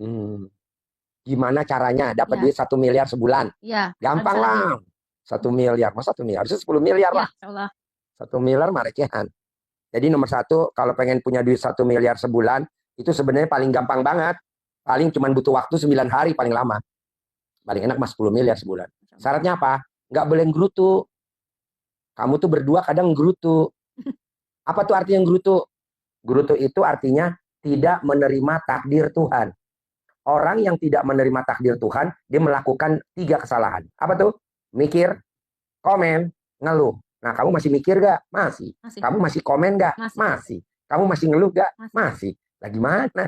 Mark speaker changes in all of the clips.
Speaker 1: Hmm. Gimana caranya dapat
Speaker 2: Ya,
Speaker 1: duit 1 miliar sebulan?
Speaker 2: ya, kalau
Speaker 1: Gampang
Speaker 2: misalnya,
Speaker 1: lah. 1 miliar, masa 1 miliar? Harusnya 10 miliar
Speaker 2: ya,
Speaker 1: lah.
Speaker 2: insya Allah.
Speaker 1: 1 miliar mah recehan. Jadi nomor satu, kalau pengen punya duit 1 miliar sebulan, itu sebenarnya paling gampang banget. Paling cuma butuh waktu 9 hari paling lama. Paling enak mas 10 miliar sebulan.
Speaker 2: Insya Allah.
Speaker 1: Syaratnya apa? Nggak boleh gerutu. Kamu tuh berdua kadang gerutu. Apa tuh artinya gerutu? Gerutu itu artinya tidak menerima takdir Tuhan. Orang yang tidak menerima takdir Tuhan, dia melakukan 3 kesalahan. Apa tuh? Mikir, komen, ngeluh. Nah, kamu masih mikir gak? Masih.
Speaker 2: Masih,
Speaker 1: Kamu masih komen gak?
Speaker 2: masih,
Speaker 1: Masih. Kamu masih ngeluh gak?
Speaker 2: masih.
Speaker 1: Masih. Lah gimana?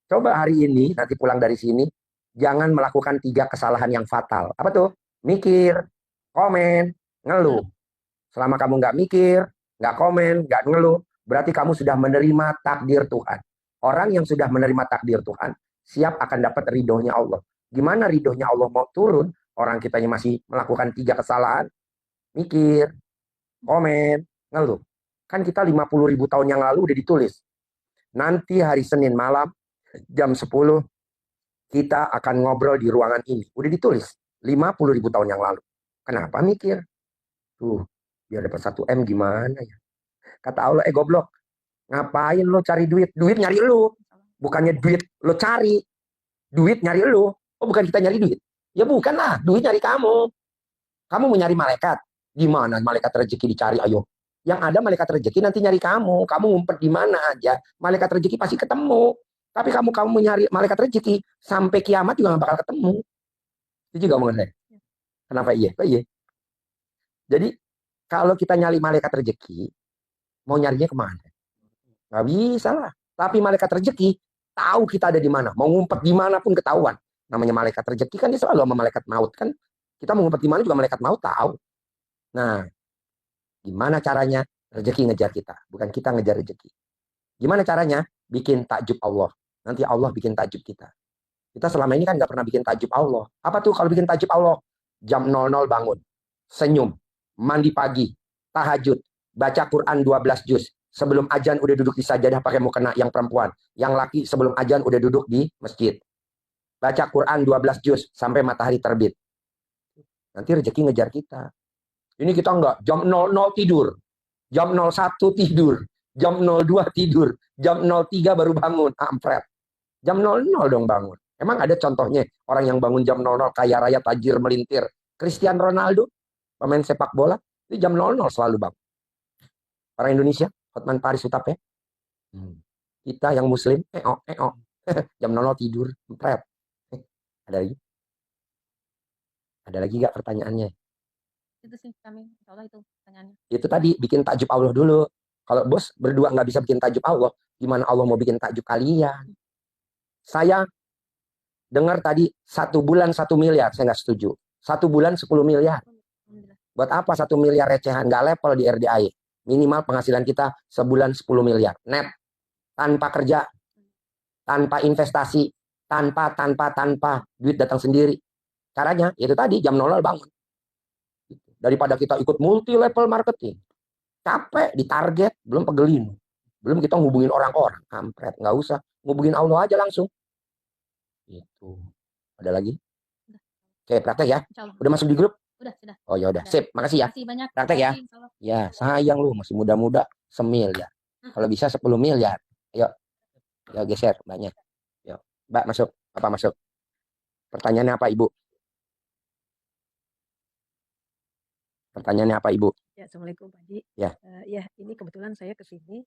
Speaker 1: Coba hari ini, nanti pulang dari sini, jangan melakukan 3 kesalahan yang fatal. Apa tuh? Mikir, komen, ngeluh. Selama kamu nggak mikir, nggak komen, nggak ngeluh, berarti kamu sudah menerima takdir Tuhan. Orang yang sudah menerima takdir Tuhan, siap akan dapat ridhonya Allah. Gimana ridhonya Allah mau turun? Orang kitanya masih melakukan 3 kesalahan, mikir, komen, ngeluh. Kan kita 50 ribu tahun yang lalu udah ditulis. Nanti hari Senin malam, jam 10, kita akan ngobrol di ruangan ini. Udah ditulis, 50 ribu tahun yang lalu. Kenapa mikir? Tuh, biar dapat 1 M gimana ya? Kata Allah, goblok, ngapain lo cari duit? Duit nyari lu. Bukannya duit lo cari. Duit nyari lu. Oh, bukan kita nyari duit. Ya bukan lah, duit nyari kamu. Kamu mau nyari malaikat. Gimana malaikat rezeki dicari, ayo. Yang ada malaikat rezeki nanti nyari kamu. Kamu ngumpet di mana aja, malaikat rezeki pasti ketemu. Tapi kamu nyari malaikat rezeki, sampai kiamat juga gak bakal ketemu. Itu juga mengenai. Kenapa iya? Kok iya? Jadi, kalau kita nyari malaikat rezeki, mau nyarinya kemana? Nggak bisa lah. Tapi malaikat rezeki tahu kita ada di mana. Mau ngumpet di mana pun ketahuan. Namanya malaikat rezeki kan dia selalu sama malaikat maut kan. Kita mau ngumpet di mana juga malaikat maut tahu. Nah, gimana caranya? Rezeki ngejar kita, bukan kita ngejar rezeki. Gimana caranya? Bikin takjub Allah. Nanti Allah bikin takjub kita. Kita selama ini kan nggak pernah bikin takjub Allah. Apa tuh kalau bikin takjub Allah? Jam 00 bangun, senyum, mandi pagi, tahajud, baca Quran 12 juz. Sebelum ajan udah duduk di sajadah pakai mukena yang perempuan. Yang laki sebelum ajan udah duduk di masjid. Baca Quran 12 juz sampai matahari terbit. Nanti rezeki ngejar kita. Ini kita enggak, jam 00 tidur. Jam 01 tidur. Jam 02 tidur. Jam 03 baru bangun. Ampret. Jam 00 dong bangun. Emang ada contohnya orang yang bangun jam 00 kaya raya tajir melintir. Cristiano Ronaldo, pemain sepak bola, itu jam 00 selalu bangun. Orang Indonesia, Hotman Paris Hutapea. Kita yang muslim, jam 00 tidur, ampret. Ada lagi? Ada lagi gak pertanyaannya?
Speaker 2: Itu sih kami, insya Allah itu pertanyaannya.
Speaker 1: Itu tadi, bikin takjub Allah dulu. Kalau bos berdua nggak bisa bikin takjub Allah, gimana Allah mau bikin takjub kalian? Saya dengar tadi 1 bulan 1 miliar, saya nggak setuju. 1 bulan 10 miliar. Buat apa 1 miliar recehan? Nggak level di RDAI. Minimal penghasilan kita sebulan 10 miliar. Net. Tanpa kerja. Tanpa investasi. Tanpa. Duit datang sendiri. Caranya, itu tadi, jam 00 bangun. Daripada kita ikut multi level marketing. Capek, ditarget, belum pegelin. Belum kita ngubungin orang-orang. Kampret, nggak usah. Ngubungin Allah aja langsung. Itu. Ada lagi? Oke, praktek ya. Udah masuk di grup?
Speaker 2: Sudah.
Speaker 1: Oh ya udah, sip. Makasih ya.
Speaker 2: Makasih banyak.
Speaker 1: Praktek ya. Ya, sayang lu masih muda-muda, semiliar. Kalau bisa 10 miliar. Ayo. Ya geser banyak. Yuk. Mbak masuk. Apa masuk? Pertanyaannya apa, Ibu? Pertanyaannya apa, Ibu?
Speaker 3: Ya, Assalamualaikum Pak Haji.
Speaker 1: Ya.
Speaker 3: Ya, ini kebetulan saya ke sini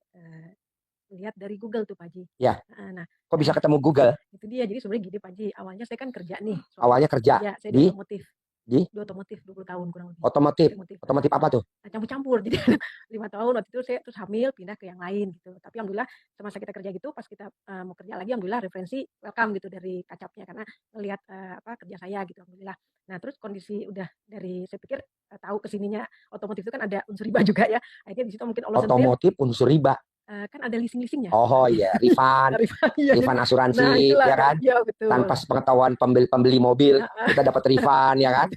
Speaker 3: lihat dari Google tuh Pak Haji.
Speaker 1: Ya.
Speaker 3: Nah,
Speaker 1: kok bisa ketemu Google?
Speaker 3: Itu dia. Jadi sebenarnya gini Pak Haji, awalnya saya kan kerja nih.
Speaker 1: Awalnya kerja
Speaker 3: ya, saya
Speaker 1: di
Speaker 3: otomotif.
Speaker 1: Di
Speaker 3: otomotif 20 tahun kurang lebih.
Speaker 1: Otomotif apa tuh?
Speaker 3: Campur-campur. Jadi 5 tahun waktu itu saya terus hamil pindah ke yang lain gitu. Tapi alhamdulillah semasa kita kerja gitu, pas kita mau kerja lagi alhamdulillah referensi welcome gitu dari kacapnya karena melihat kerja saya gitu alhamdulillah. Nah, terus kondisi udah dari saya pikir tahu kesininya otomotif itu kan ada unsur riba juga ya. Akhirnya di situ mungkin Allah
Speaker 1: otomotif unsur riba.
Speaker 3: Kan ada leasing-leasingnya.
Speaker 1: Oh iya, refund. Refund asuransi,
Speaker 3: nah, itulah,
Speaker 1: ya kan?
Speaker 3: Ya, betul.
Speaker 1: Tanpa pengetahuan pembeli mobil, kita dapat refund, ya kan?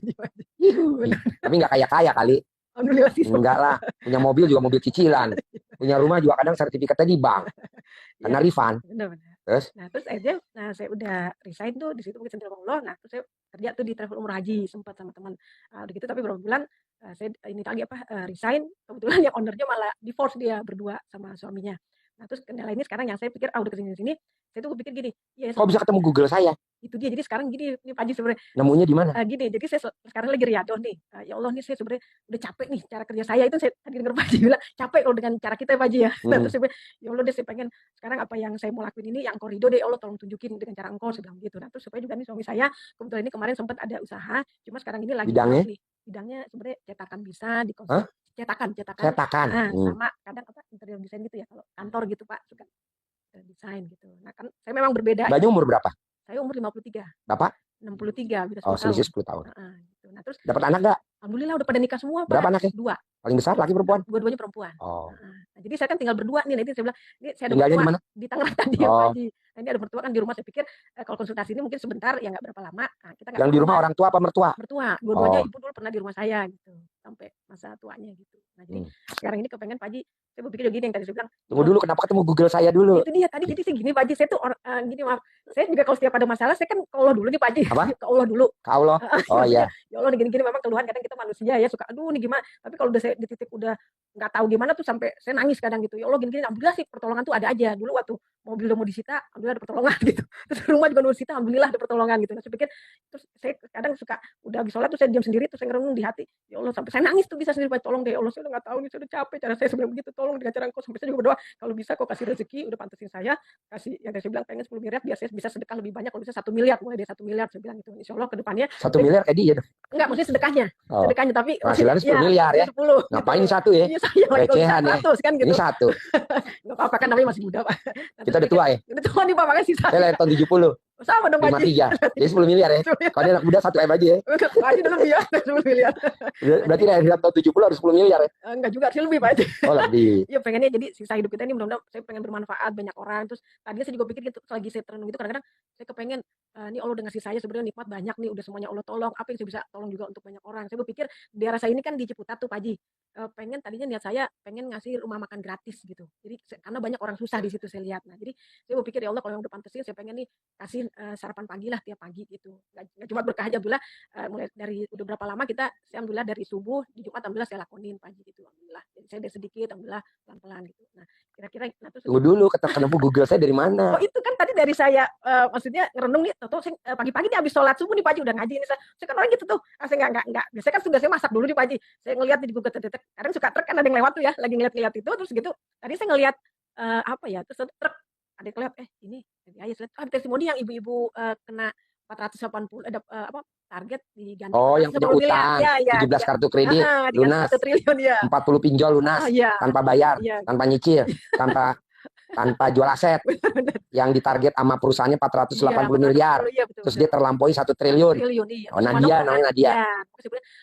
Speaker 1: Tapi nggak kaya-kaya kali.
Speaker 3: Alhamdulillah sih.
Speaker 1: Enggak lah, punya mobil juga mobil cicilan. Punya rumah juga kadang sertifikatnya di bank. Karena refund.
Speaker 3: Benar-benar.
Speaker 1: Terus?
Speaker 3: Nah, terus akhirnya saya udah resign tuh di situ Bukit Sentil Allah. Nah, terus saya kerja tuh di travel umroh haji sempat sama teman. Udah gitu tapi beberapa bulan saya ini lagi resign. Kebetulan yang ownernya malah divorce dia berdua sama suaminya. Nah, terus kendala ini sekarang yang saya pikir udah kesini sini, saya tuh pikir gini, ya
Speaker 1: Kok bisa ketemu Google saya?
Speaker 3: itu dia. Jadi sekarang gini nih Pak Haji sebenarnya
Speaker 1: Nemunya di mana?
Speaker 3: gini, jadi saya sekarang lagi riadoh nih. Ya Allah nih saya sebenarnya udah capek nih cara kerja saya itu. Saya tadi dengar Pak Haji bilang capek kalau dengan cara kita ya Pak Haji ya. Nah, terus saya bilang, ya Allah deh saya pengen sekarang apa yang saya mau lakuin ini yang koridor deh, ya Allah tolong tunjukin dengan cara engkau, saya bilang gitu. Nah, terus supaya juga nih suami saya kebetulan ini kemarin sempat ada usaha, cuma sekarang ini lagi
Speaker 1: Bidangnya?
Speaker 3: drop nih. Bidangnya sebenarnya cetakan bisa di
Speaker 1: Hah?
Speaker 3: cetakan
Speaker 1: Cetakan.
Speaker 3: sama kadang apa interior desain gitu ya, kalau kantor gitu Pak suka desain gitu. Nah, kan saya memang berbeda.
Speaker 1: Mbaknya umur berapa?
Speaker 3: Saya umur 53.
Speaker 1: Bapak?
Speaker 3: 63, beda 10
Speaker 1: Oh,
Speaker 3: tahun.
Speaker 1: selisih 10 tahun.
Speaker 3: Gitu. Nah, terus
Speaker 1: Dapat anak nggak?
Speaker 3: alhamdulillah udah pada nikah semua, Pak.
Speaker 1: Berapa anaknya?
Speaker 3: 2.
Speaker 1: Paling besar laki perempuan?
Speaker 3: Dua-duanya perempuan.
Speaker 1: Oh.
Speaker 3: Nah, jadi saya kan tinggal berdua nih. Nanti saya bilang, ini saya ada
Speaker 1: Tinggalnya di
Speaker 3: mertua
Speaker 1: mana?
Speaker 3: di Tangerang tadi ya,
Speaker 1: Oh.
Speaker 3: Pak Haji. Nah, ini ada mertua kan di rumah. Saya pikir kalau konsultasi ini mungkin sebentar, ya nggak berapa lama. Nah, kita nggak
Speaker 1: Yang di rumah orang tua apa mertua?
Speaker 3: mertua. Dua-duanya
Speaker 1: Oh.
Speaker 3: ibu dulu pernah di rumah saya gitu, sampai masa tuanya gitu. Nah, jadi sekarang ini kepengen Pak Haji, saya berpikir gini yang tadi saya bilang.
Speaker 1: Tunggu dulu, kenapa ketemu Google saya dulu?
Speaker 3: Itu dia tadi. Jadi sih gini Pak Haji, saya tuh gini maaf. Saya juga kalau setiap ada masalah, saya kan ke Allah dulu nih Pak Haji.
Speaker 1: Apa?
Speaker 3: Ke Allah dulu.
Speaker 1: Ke Allah? Oh iya.
Speaker 3: Ya Allah gini-gini memang keluhan kadang kita manusia ya suka aduh nih gimana, tapi kalau udah saya di titik udah nggak tahu gimana tuh sampai saya nangis kadang gitu. Ya Allah gini-gini, alhamdulillah sih pertolongan tuh ada aja. Dulu waktu mobil udah mau disita, alhamdulillah ada pertolongan gitu. Terus rumah juga mau disita, alhamdulillah ada pertolongan gitu. Nah, saya pikir terus saya kadang suka udah habis sholat tuh saya diam sendiri, terus saya ngerenung di hati, ya Allah sampai saya nangis tuh bisa sendiri, Pak tolong deh ya Allah, saya udah nggak tahu nih, saya udah capek cara saya sebenarnya begitu, tolong dengan cara engkau. Sampai saya juga berdoa kalau bisa kau kasih rezeki, udah pantesin saya kasih yang saya bilang pengen 10 miliar biar saya bisa sedekah lebih banyak, kalau bisa 1 miliar, mulai dari 1 miliar saya bilang gitu. Insya Allah ke depannya
Speaker 1: 1 miliar Edi ya?
Speaker 3: enggak, maksudnya sedekahnya.
Speaker 1: Oh.
Speaker 3: Sedekahnya tapi
Speaker 1: Penghasilannya 10 miliar ya?
Speaker 3: 10.
Speaker 1: Ngapain satu ya?
Speaker 3: Iya, saya lagi
Speaker 1: Recehan ya?
Speaker 3: 100 kan gitu.
Speaker 1: Ini satu.
Speaker 3: Enggak apa-apa kan namanya masih muda, Pak.
Speaker 1: Kita udah tua ya?
Speaker 3: Udah tua nih Pak, makanya sisa.
Speaker 1: Saya lahir tahun 70.
Speaker 3: Sama dong Pak Haji.
Speaker 1: 53. Jadi 10 miliar ya? Kalau dia anak muda 1 M aja ya?
Speaker 3: Pak Haji udah lebih ya, 10 miliar.
Speaker 1: Berarti lahir tahun 70 harus 10 miliar ya?
Speaker 3: Enggak juga sih, lebih Pak Haji.
Speaker 1: Oh lebih.
Speaker 3: Iya pengennya jadi sisa hidup kita ini mudah-mudahan saya pengen bermanfaat banyak orang. Terus tadinya saya juga pikir gitu, lagi saya terenung gitu kadang-kadang saya kepengen ini Allah udah ngasih saya sebenarnya nikmat banyak nih, udah semuanya Allah tolong, apa yang saya bisa tolong juga untuk banyak orang. Saya berpikir di daerah saya ini kan di Ciputat tuh Pak Haji. Pengen tadinya niat saya pengen ngasih rumah makan gratis gitu. Jadi karena banyak orang susah di situ saya lihat. Nah, jadi saya berpikir ya Allah kalau yang udah pantesin saya pengen nih kasih sarapan pagi lah tiap pagi gitu. Nggak cuma berkah aja, alhamdulillah mulai dari udah berapa lama saya alhamdulillah dari subuh di Jumat alhamdulillah saya lakonin pagi gitu alhamdulillah. Jadi saya dari sedikit alhamdulillah pelan-pelan gitu. Nah, kira-kira terus
Speaker 1: Tunggu dulu, ketemu Google saya dari mana?
Speaker 3: Oh itu kan tadi dari saya maksudnya ngerenung nih, tahu saya pagi-pagi nih habis sholat subuh nih Pak Haji udah ngaji nih saya kan orang gitu tuh. Saya enggak. Biasanya kan sudah saya masak dulu nih Pak Haji. Saya ngelihat di Google Tetek. Kadang suka truk kan ada yang lewat tuh ya, lagi ngeliat-ngeliat itu terus gitu. Tadi saya ngelihat apa ya, terus truk ada yang kelihatan ini ya saya testimoni yang ibu-ibu kena 480 ada apa target diganti.
Speaker 1: Oh, yang punya utang,
Speaker 3: ya,
Speaker 1: 17 kartu kredit lunas,
Speaker 3: 1 triliun ya.
Speaker 1: 40 pinjol lunas, tanpa bayar, tanpa nyicil, tanpa jual aset, yang ditarget sama perusahaannya 480 miliar, terus dia terlampaui 1 triliun.
Speaker 3: Iya.
Speaker 1: Oh, Nadia, namanya Nadia.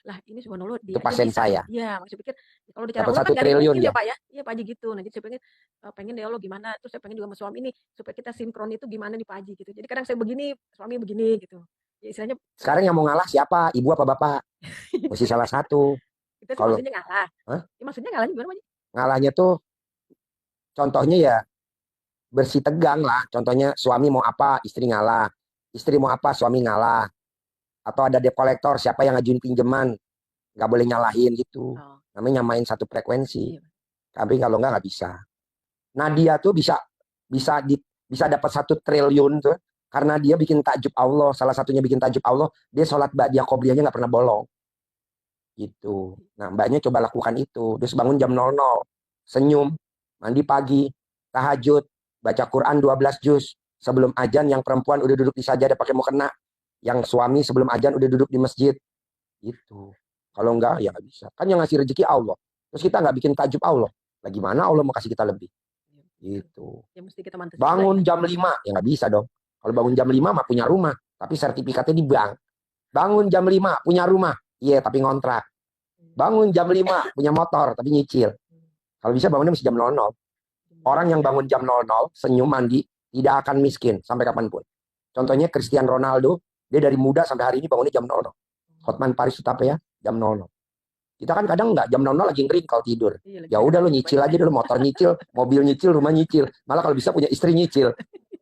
Speaker 3: Lah ini subhanallah
Speaker 1: itu pasien saya.
Speaker 3: Iya, maksud pikir kalau bicara
Speaker 1: dapat 1
Speaker 3: kan
Speaker 1: triliun
Speaker 3: ya Pak ya. Iya Pak Haji gitu. Nah, jadi saya pengen deh Allah gimana, terus saya pengen juga sama suami ini supaya kita sinkron itu gimana nih Pak Haji gitu. Jadi kadang saya begini, suami begini gitu. Ya istilahnya
Speaker 1: sekarang yang mau ngalah siapa? Ibu apa bapak? Mesti salah satu.
Speaker 3: Itu kalau maksudnya ngalah.
Speaker 1: Hah?
Speaker 3: Ya, maksudnya ngalahnya gimana Pak Haji?
Speaker 1: Ngalahnya tuh contohnya ya bersih tegang lah. Contohnya suami mau apa, istri ngalah. Istri mau apa, suami ngalah. Atau ada debt collector, siapa yang ngajuin pinjaman, nggak boleh nyalahin gitu. Namanya nyamain satu frekuensi.
Speaker 3: Iya.
Speaker 1: Tapi kalau nggak bisa. Nadia tuh bisa dapat 1 triliun tuh karena dia bikin takjub Allah. Salah satunya bikin takjub Allah, dia sholat ba'diyah qobliyahnya nggak pernah bolong. Gitu. Nah, mbaknya coba lakukan itu. Terus bangun jam 00, senyum, mandi pagi, tahajud, baca Quran 12 juz. Sebelum azan yang perempuan udah duduk di sajadah pakai mukena. Yang suami sebelum azan udah duduk di masjid. Gitu. Kalau enggak ya nggak bisa. Kan yang ngasih rezeki Allah. Terus kita nggak bikin takjub Allah. Lah gimana Allah mau kasih kita lebih? Gitu.
Speaker 3: Ya mesti kita mantap.
Speaker 1: Bangun jam 5 ya nggak bisa dong. Kalau bangun jam 5 mah punya rumah, tapi sertifikatnya di bank. Bangun jam 5 punya rumah, iya tapi ngontrak. Bangun jam 5 punya motor tapi nyicil. Kalau bisa bangunnya mesti jam 00. Orang yang bangun jam 00, senyum, mandi, tidak akan miskin sampai kapanpun. Contohnya Cristiano Ronaldo, dia dari muda sampai hari ini bangunnya jam 00. Hotman Paris Hutapea jam 00. Kita kan kadang nggak jam 00 lagi ngering kalau tidur. Ya udah lo nyicil aja dulu, motor nyicil, mobil nyicil, rumah nyicil. Malah kalau bisa punya istri nyicil.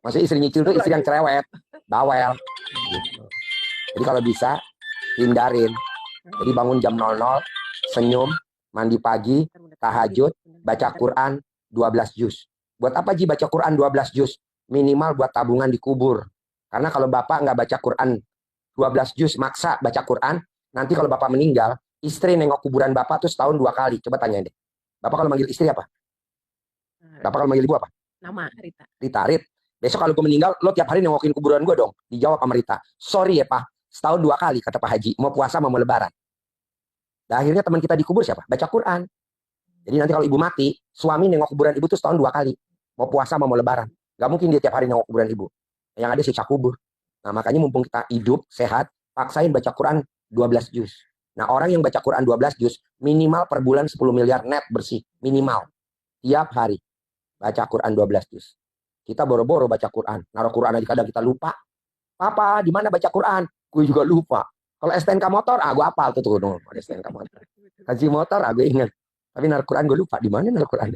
Speaker 1: Maksudnya istri nyicil tuh istri yang cerewet, bawel. Gitu. Jadi kalau bisa hindarin. Jadi bangun jam 00, senyum, mandi pagi, tahajud, baca Quran 12 juz. Buat apa Ji baca Quran 12 juz? Minimal buat tabungan di kubur. Karena kalau Bapak nggak baca Quran 12 juz, maksa baca Quran, nanti kalau Bapak meninggal, istri nengok kuburan Bapak tuh setahun 2 kali. Coba tanya deh. Bapak kalau manggil istri apa? Bapak kalau manggil ibu apa?
Speaker 3: Nama Rita.
Speaker 1: Rita, Rit. Besok kalau gue meninggal, lo tiap hari nengokin kuburan gue dong. Dijawab sama Rita. Sorry ya Pak, setahun 2 kali kata Pak Haji. Mau puasa mau lebaran. Dan akhirnya teman kita dikubur siapa? Baca Quran. Jadi nanti kalau ibu mati, suami nengok kuburan ibu tuh setahun 2 kali. Mau puasa mau lebaran. Gak mungkin dia tiap hari nengok kuburan ibu. Yang ada siksa kubur. Nah makanya mumpung kita hidup, sehat, paksain baca Quran 12 juz. Nah orang yang baca Quran 12 juz, minimal per bulan 10 miliar net bersih. Minimal. Tiap hari. Baca Quran 12 juz. Kita boro-boro baca Quran. Naruh Quran aja kadang kita lupa. Papa, di mana baca Quran? Gue juga lupa. Kalau STNK motor, gue hafal tuh tuh. STNK motor. Haji motor, gue ingat. Tapi naruh Quran gue lupa. Di mana naruh Quran?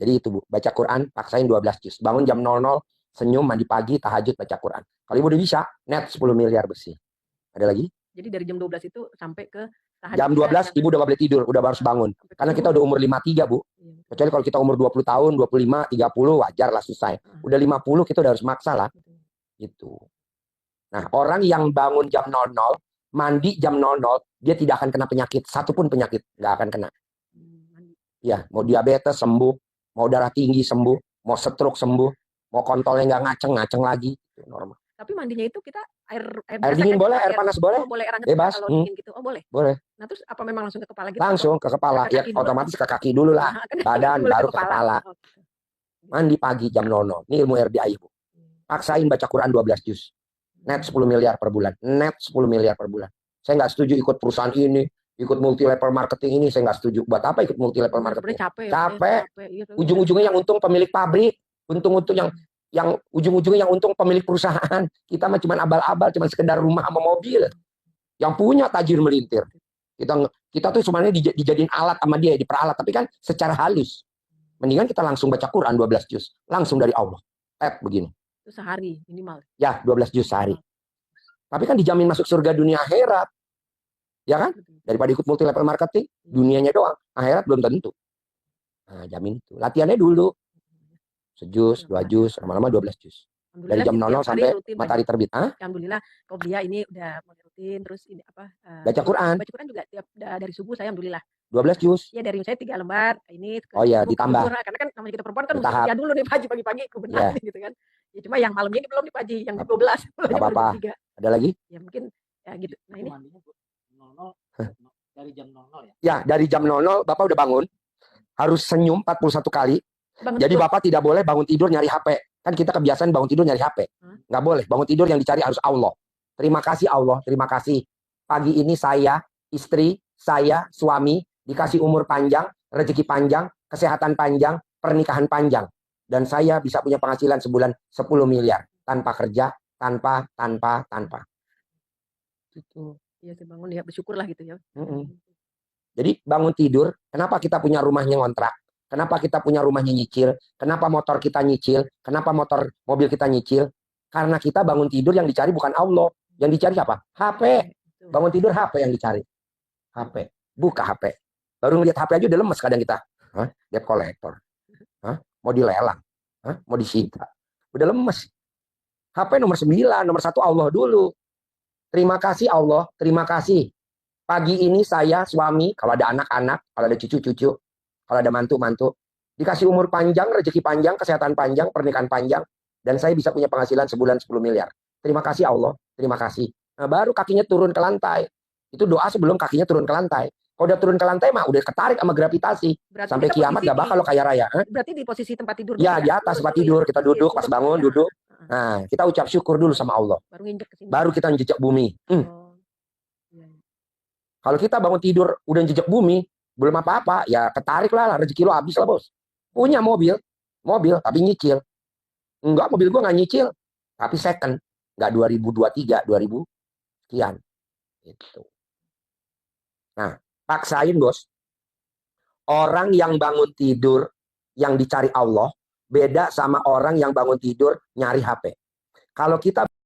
Speaker 1: Jadi itu Bu, baca Quran, paksain 12 juz. Bangun jam 00, senyum, mandi pagi, tahajud, baca Quran. Kalau ibu udah bisa, net 10 miliar bersih. Ada lagi?
Speaker 3: Jadi dari jam 12 itu sampai ke tahajud.
Speaker 1: Jam 12 ibu udah gak boleh tidur, udah harus bangun. Karena kita udah umur 53 Bu. Kecuali kalau kita umur 20 tahun, 25, 30 wajar lah selesai. Udah 50 kita udah harus maksa lah. Gitu. Nah, orang yang bangun jam 00, mandi jam 00, dia tidak akan kena penyakit. Satupun penyakit nggak akan kena. Ya, mau diabetes sembuh, mau darah tinggi sembuh, mau stroke sembuh, mau kontolnya nggak ngaceng lagi. Itu normal.
Speaker 3: Tapi mandinya itu kita
Speaker 1: air dingin boleh, air panas boleh.
Speaker 3: Oh, boleh air hangat
Speaker 1: bebas.
Speaker 3: Kalau dingin gitu. Oh, boleh.
Speaker 1: Boleh.
Speaker 3: Nah, terus apa memang langsung ke kepala gitu?
Speaker 1: Langsung ke kepala. Ya, otomatis ke kaki dulu lah. Badan baru ke kepala. Mandi pagi jam 00. Ini ilmu RDI, Bu. Paksain baca Quran 12 juz. Net 10 miliar per bulan. Net 10 miliar per bulan. Saya nggak setuju ikut perusahaan ini, ikut multi level marketing ini, saya nggak setuju. Buat apa ikut multi level marketing? Capek. Ujung-ujungnya yang untung pemilik pabrik, untung-untung yang ujung-ujungnya yang untung pemilik perusahaan. Kita mah cuma abal-abal, cuma sekedar rumah sama mobil. Yang punya tajir melintir. Kita tuh sebenarnya dijadiin alat sama dia, diperalat, tapi kan secara halus. Mendingan kita langsung baca Quran 12 juz, langsung dari Allah. Begini.
Speaker 3: Itu sehari minimal.
Speaker 1: Ya, 12 juz sehari. Tapi kan dijamin masuk surga dunia akhirat. Ya kan? Daripada ikut multi level marketing, dunianya doang, akhirat belum tentu. Nah, jamin itu. Latihannya dulu. Sejus, 2 juz, lama-lama 12 juz. Dari jam 00 sampai matahari terbit.
Speaker 3: Alhamdulillah, kalau dia ini udah mulai rutin, terus ini apa?
Speaker 1: Baca Quran.
Speaker 3: Baca Quran juga tiap dari subuh saya alhamdulillah.
Speaker 1: 12 juz.
Speaker 3: Ya dari saya 3 lembar. Ini.
Speaker 1: Oh ya, ditambah.
Speaker 3: Karena kan namanya kita perempuan kan mesti kerja dulu nih pagi-pagi kebenaran gitu kan. Ya cuma yang malamnya ini belum nih Pak Haji, yang 12.
Speaker 1: Gak apa-apa. Ada lagi?
Speaker 3: Ya mungkin ya gitu. Nah ini.
Speaker 4: Dari jam 00 ya?
Speaker 1: Ya, dari jam 00 Bapak udah bangun. Harus senyum 41 kali. Jadi Bapak tidak boleh bangun tidur nyari HP. Kan kita kebiasaan bangun tidur nyari HP. Nggak boleh. Bangun tidur yang dicari harus Allah. Terima kasih Allah. Terima kasih. Pagi ini saya, istri, saya, suami, dikasih umur panjang, rezeki panjang, kesehatan panjang, pernikahan panjang. Dan saya bisa punya penghasilan sebulan 10 miliar. Tanpa kerja, tanpa.
Speaker 3: Gitu. Iya, saya bangun ya bersyukurlah gitu ya.
Speaker 1: Jadi bangun tidur, kenapa kita punya rumahnya ngontrak? Kenapa kita punya rumahnya nyicil? Kenapa motor kita nyicil? Kenapa mobil kita nyicil? Karena kita bangun tidur yang dicari bukan Allah. Yang dicari apa? HP. Bangun tidur HP yang dicari. HP. Buka HP. Baru ngeliat HP aja udah lemes kadang kita. Debt collector. Mau dilelang. Mau disita. Udah lemes. HP nomor 9, nomor 1 Allah dulu. Terima kasih Allah. Terima kasih. Pagi ini saya, suami, kalau ada anak-anak, kalau ada cucu-cucu, kalau ada mantu-mantu, dikasih umur panjang, rezeki panjang, kesehatan panjang, pernikahan panjang, dan saya bisa punya penghasilan sebulan 10 miliar. Terima kasih Allah, terima kasih. Nah, baru kakinya turun ke lantai. Itu doa sebelum kakinya turun ke lantai. Kalau udah turun ke lantai mah udah ketarik sama gravitasi.
Speaker 3: Berarti
Speaker 1: sampai kiamat gak bakal lo kaya raya.
Speaker 3: Berarti di posisi tempat tidur.
Speaker 1: Ya, di atas tempat tidur. Kita duduk, pas bangun, duduk. Nah, kita ucap syukur dulu sama Allah. Baru kita jejak bumi. Kalau kita bangun tidur udah jejak bumi, belum apa-apa, ya ketarik lah rezeki lo habis lah bos. Punya mobil tapi nyicil. Enggak, mobil gua nggak nyicil, tapi second, nggak 2023, 2000 sekian. Itu. Nah, paksain bos. Orang yang bangun tidur, yang dicari Allah, beda sama orang yang bangun tidur nyari HP. Kalau kita